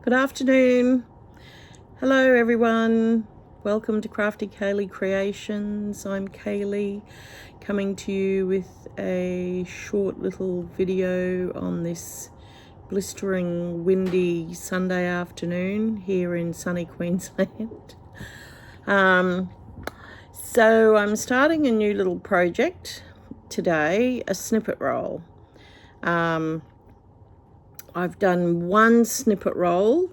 Good afternoon. Hello everyone. Welcome to Crafty Kaylee Creations. I'm Kaylee, coming to you with a short little video on this blistering, windy Sunday afternoon here in sunny Queensland. So I'm starting a new little project today, a snippet roll. I've done one snippet roll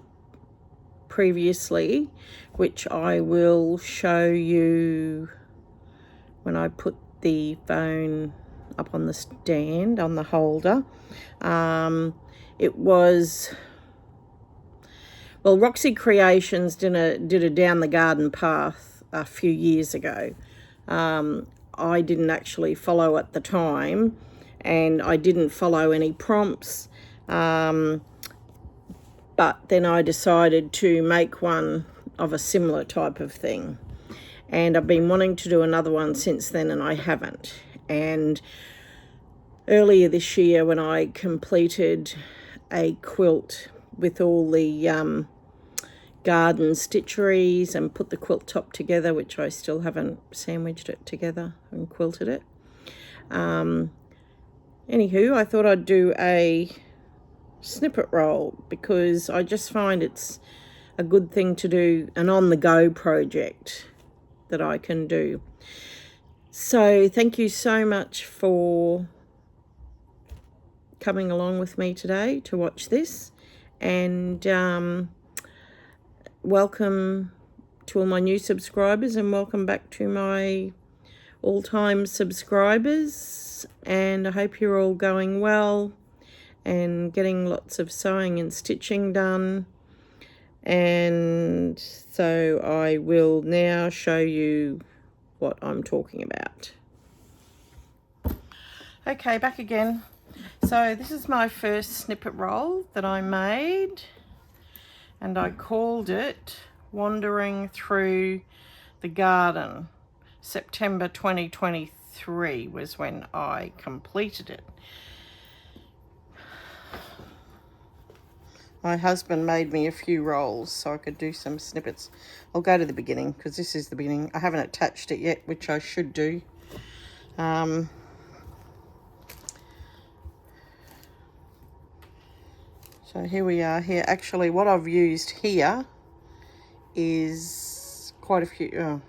previously, which I will show you when I put the phone up on the stand, on the holder. It was, well, Roxy Creations did a down the garden path a few years ago. I didn't actually follow at the time, and I didn't follow any prompts. But then I decided to make one of a similar type of thing. And I've been wanting to do another one since then, and I haven't. And earlier this year, when I completed a quilt with all the garden stitcheries and put the quilt top together, which I still haven't sandwiched it together and quilted it. Anywho, I thought I'd do a snippet roll because I just find it's a good thing to do, an on-the-go project that I can do. So thank you so much for coming along with me today to watch this, and welcome to all my new subscribers, and welcome back to my all-time subscribers, and I hope you're all going well and getting lots of sewing and stitching done. And so I will now show you what I'm talking about. Okay, back again. So this is my first snippet roll that I made, and I called it Wandering Through the Garden. September 2023 was when I completed it. My husband made me a few rolls so I could do some snippets. I'll go to the beginning because this is the beginning. I haven't attached it yet, which I should do. So here we are here. Actually, what I've used here is quite a few,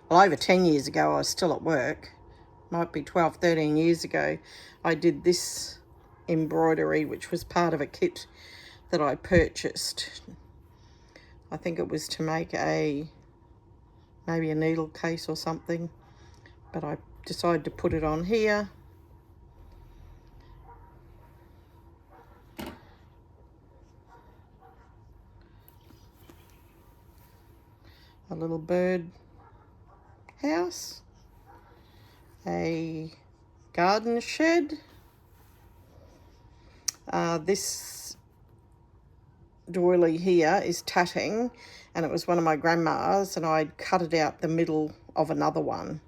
well, over 10 years ago, I was still at work. Might be 12, 13 years ago. I did this embroidery, which was part of a kit that I purchased. I think it was to make maybe a needle case or something, but I decided to put it on here. A little bird house, a garden shed. This doily here is tatting, and it was one of my grandma's, and I'd cut it out the middle of another one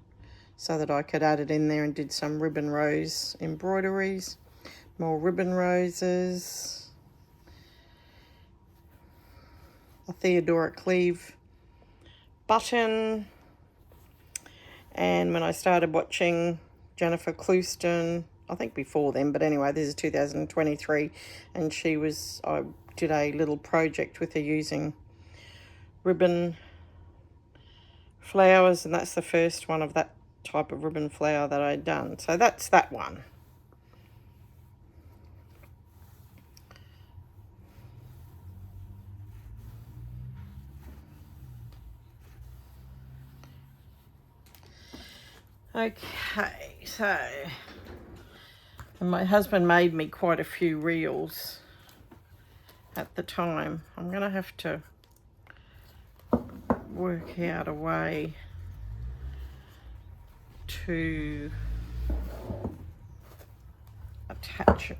so that I could add it in there, and did some ribbon rose embroideries, more ribbon roses, a Theodora Cleave button. And when I started watching Jennifer Clouston, I think before then, but anyway, this is 2023, and I did a little project with her using ribbon flowers, and that's the first one of that type of ribbon flower that I'd done. So that's that one. Okay, so, and my husband made me quite a few reels at the time. I'm going to have to work out a way to attach it.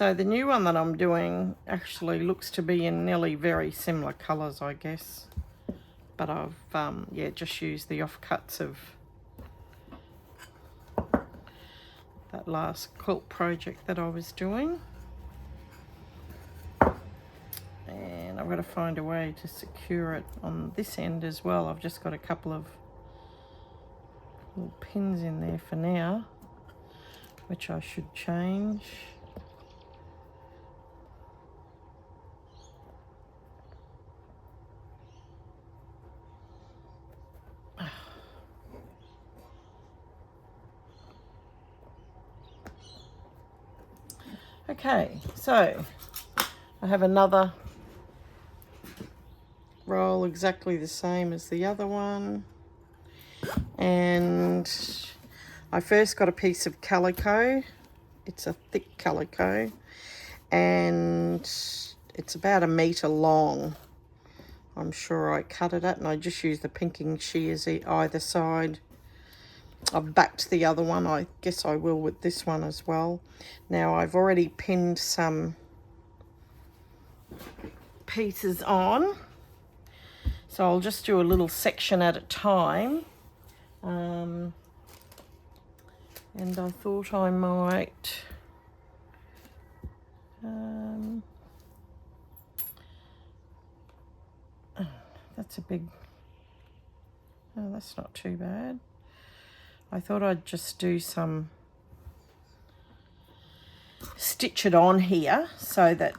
So the new one that I'm doing actually looks to be in nearly very similar colours, I guess. But I've, yeah, just used the offcuts of that last quilt project that I was doing. And I've got to find a way to secure it on this end as well. I've just got a couple of little pins in there for now, which I should change. Okay, so I have another roll exactly the same as the other one, and I first got a piece of calico. It's a thick calico and it's about 1 metre long. I'm sure I cut it at, and I just used the pinking shears either side. I've backed the other one. I guess I will with this one as well. Now I've already pinned some pieces on, so I'll just do a little section at a time. And I thought I might that's a big, oh, that's not too bad. I thought I'd just do some, stitch it on here so that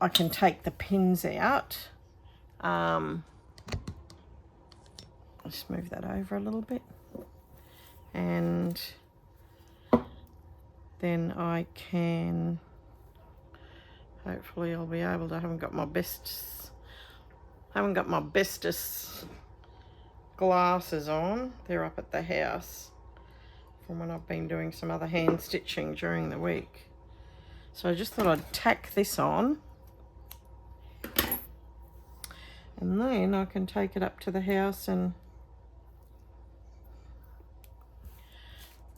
I can take the pins out. Just move that over a little bit, and then I can, hopefully I'll be able to, I haven't got my bestest glasses on. They're up at the house from when I've been doing some other hand stitching during the week. So I just thought I'd tack this on, and then I can take it up to the house and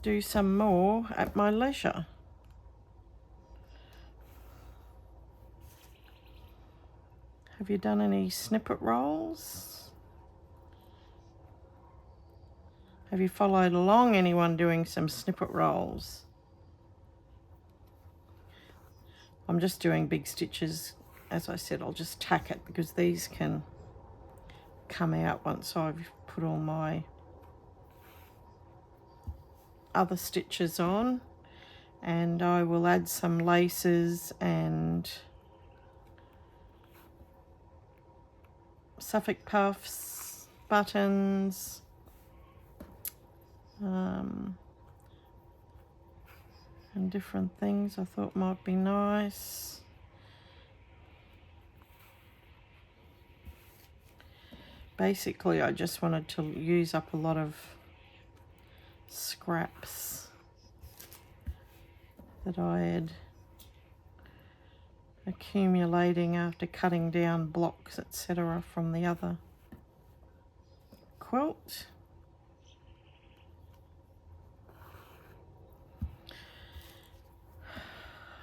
do some more at my leisure. Have you done any snippet rolls? Have you followed along, anyone doing some snippet rolls? I'm just doing big stitches. As I said, I'll just tack it because these can come out once I've put all my other stitches on. And I will add some laces and Suffolk puffs, buttons, and different things I thought might be nice. Basically, I just wanted to use up a lot of scraps that I had accumulating after cutting down blocks, etc. from the other quilt.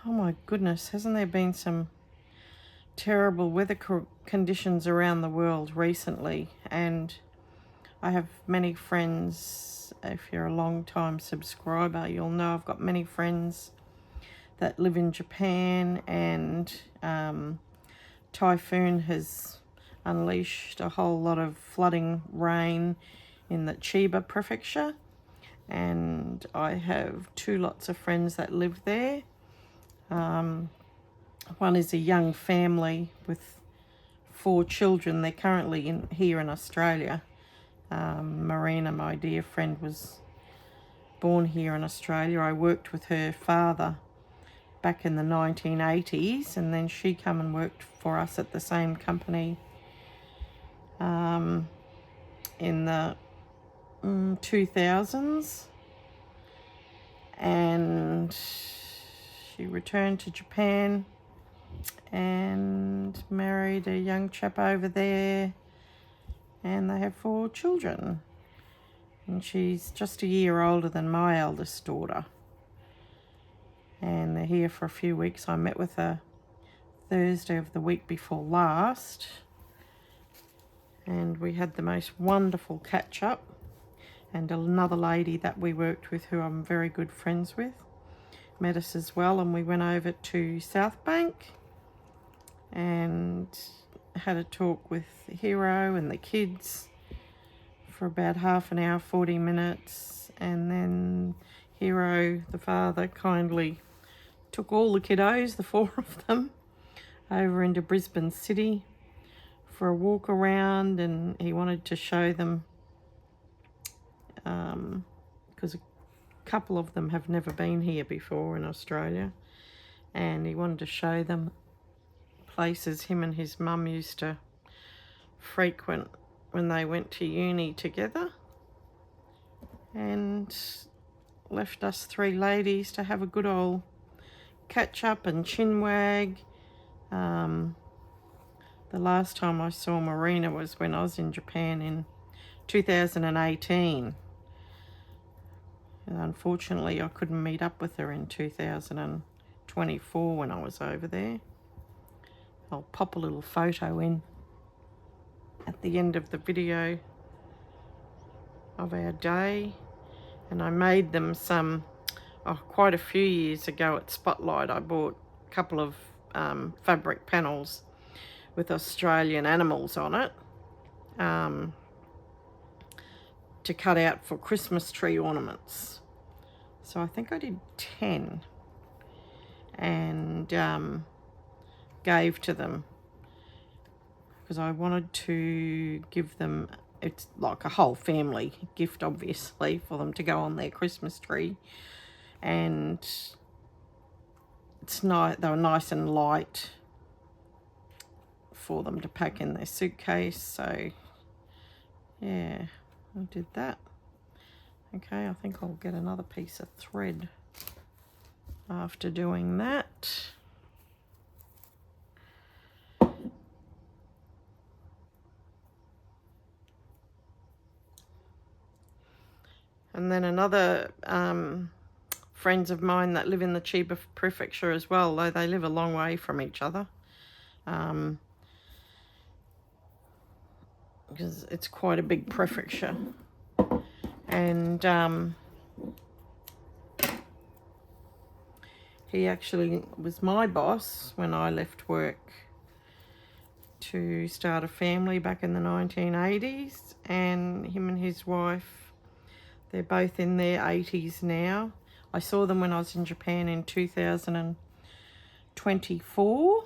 Oh my goodness, hasn't there been some terrible weather conditions around the world recently? And I have many friends, if you're a long time subscriber, you'll know I've got many friends that live in Japan, and typhoon has unleashed a whole lot of flooding rain in the Chiba prefecture, and I have 2 lots of friends that live there. One is a young family with 4 children. They're currently here in Australia. Marina, my dear friend, was born here in Australia. I worked with her father back in the 1980s, and then she came and worked for us at the same company in the 2000s, and she returned to Japan and married a young chap over there, and they have 4 children, and she's just a year older than my eldest daughter. and they're here for a few weeks. I met with her Thursday of the week before last, and we had the most wonderful catch up. And another lady that we worked with, who I'm very good friends with, met us as well, and we went over to South Bank and had a talk with Hero and the kids for about half an hour, 40 minutes, and then Hero, the father, kindly took all the kiddos, the 4 of them, over into Brisbane City for a walk around, and he wanted to show them, because a couple of them have never been here before in Australia, and he wanted to show them places him and his mum used to frequent when they went to uni together, and left us 3 ladies to have a good old catch up and chin wag. The last time I saw Marina was when I was in Japan in 2018. And unfortunately, I couldn't meet up with her in 2024 when I was over there. I'll pop a little photo in at the end of the video of our day. And I made them some, quite a few years ago at Spotlight. I bought a couple of fabric panels with Australian animals on it to cut out for Christmas tree ornaments. So I think I did 10 and gave to them because I wanted to give them, it's like a whole family gift obviously, for them to go on their Christmas tree. And it's nice, they were nice and light for them to pack in their suitcase. So yeah, I did that. Okay, I think I'll get another piece of thread after doing that. And then another friends of mine that live in the Chiba prefecture as well, though they live a long way from each other. Because it's quite a big prefecture. And he actually was my boss when I left work to start a family back in the 1980s. And him and his wife, they're both in their 80s now. I saw them when I was in Japan in 2024,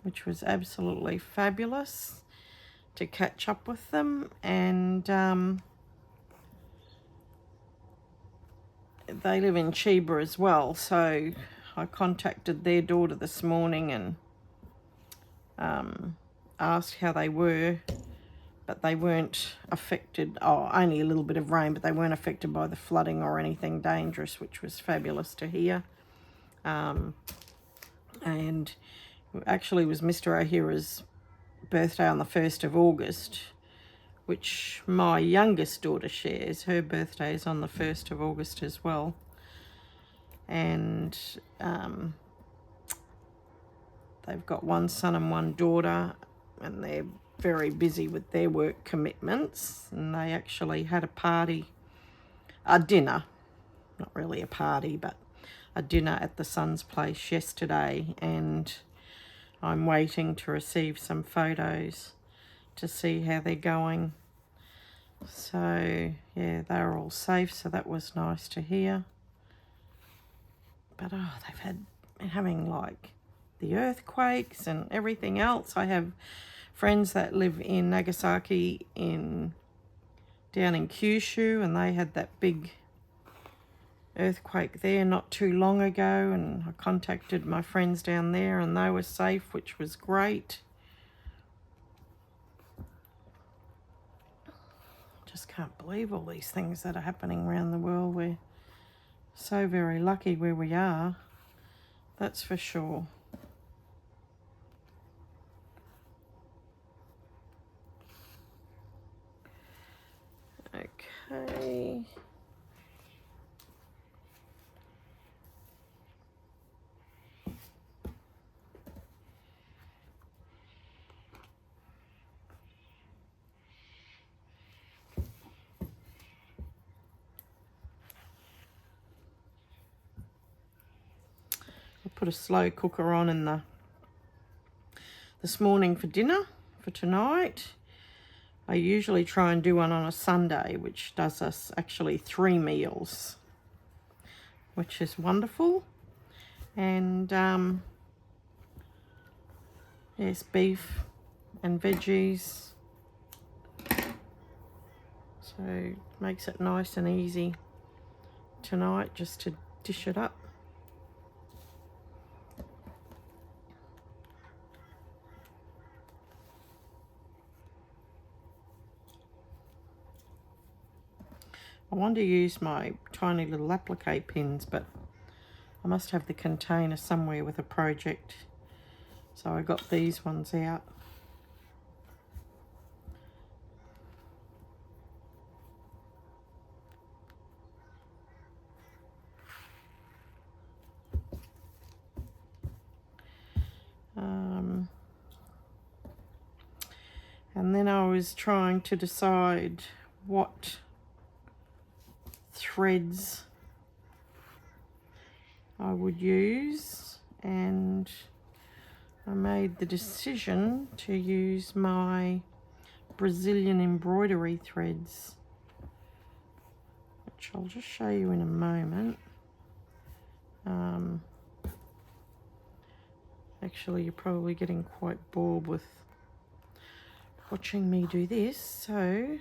which was absolutely fabulous to catch up with them. And they live in Chiba as well, so I contacted their daughter this morning and asked how they were, but they weren't affected, only a little bit of rain, but they weren't affected by the flooding or anything dangerous, which was fabulous to hear. And actually it was Mr. O'Hara's birthday on the 1st of August, which my youngest daughter shares. Her birthday is on the 1st of August as well. And they've got 1 son and 1 daughter, and they're very busy with their work commitments. And they actually had a party, a dinner, not really a party, but a dinner at the son's place yesterday. And I'm waiting to receive some photos to see how they're going. So yeah, they were all safe, so that was nice to hear. But they've been having like the earthquakes and everything else. I have friends that live in Nagasaki down in Kyushu, and they had that big earthquake there not too long ago, and I contacted my friends down there and they were safe, which was great. Just can't believe all these things that are happening around the world. We're so very lucky where we are, that's for sure. Okay. put a slow cooker on in this morning for dinner for tonight. I usually try and do one on a Sunday, which does us actually 3 meals, which is wonderful. And yes, beef and veggies. So it makes it nice and easy tonight just to dish it up. I want to use my tiny little applique pins, but I must have the container somewhere with a project. So I got these ones out. And then I was trying to decide what threads I would use, and I made the decision to use my Brazilian embroidery threads, which I'll just show you in a moment. Actually, you're probably getting quite bored with watching me do this, so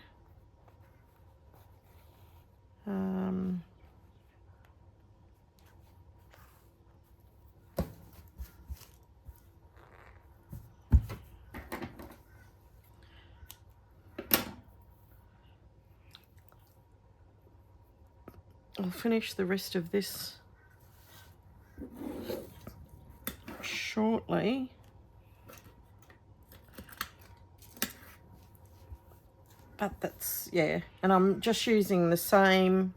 I'll finish the rest of this shortly. But that's, yeah, and I'm just using the same,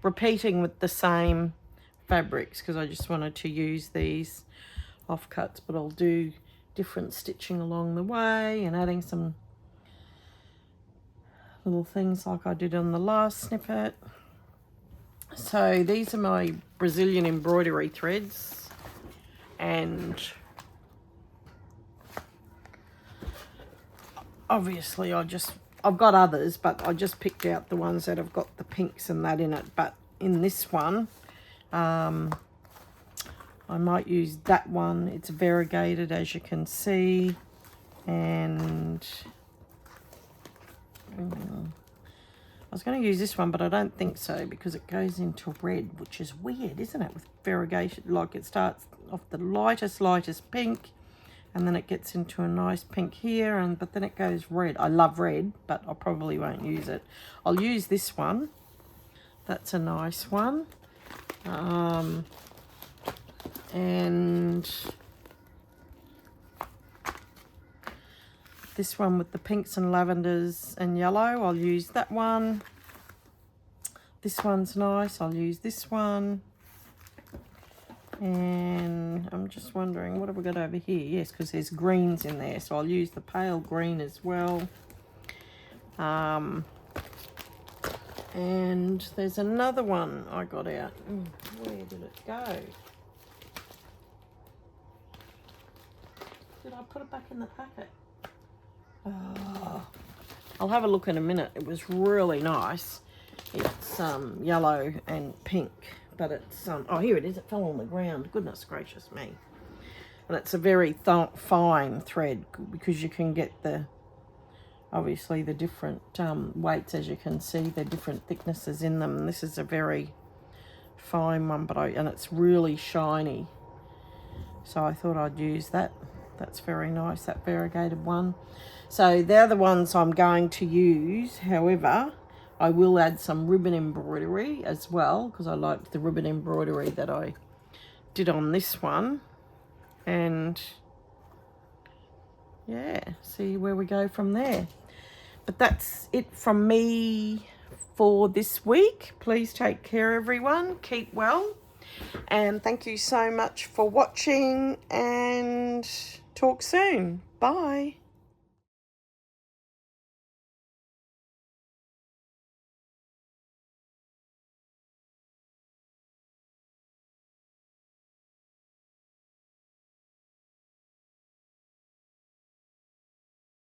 repeating with the same fabrics because I just wanted to use these offcuts, but I'll do different stitching along the way and adding some little things like I did on the last snippet. So these are my Brazilian embroidery threads, and obviously I've got others, but I just picked out the ones that have got the pinks and that in it. But in this one, I might use that one. It's variegated, as you can see, and I was going to use this one, but I don't think so because it goes into red, which is weird, isn't it? With variegation, like it starts off the lightest pink, and then it gets into a nice pink here, but then it goes red. I love red, but I probably won't use it. I'll use this one. That's a nice one. And this one with the pinks and lavenders and yellow, I'll use that one. This one's nice, I'll use this one. And I'm just wondering, what have we got over here? Yes, because there's greens in there, so I'll use the pale green as well. And there's another one I got out. Where did it go? Did I put it back in the packet? Oh, I'll have a look in a minute. It was really nice. It's yellow and pink, but it's oh, here it is. It fell on the ground. Goodness gracious me. And it's a very fine thread because you can get obviously the different weights, as you can see, the different thicknesses in them. And this is a very fine one, and it's really shiny. So I thought I'd use that. That's very nice, that variegated one. So they're the ones I'm going to use. However, I will add some ribbon embroidery as well because I liked the ribbon embroidery that I did on this one. And yeah, see where we go from there. But that's it from me for this week. Please take care, everyone. Keep well. And thank you so much for watching, and talk soon. Bye.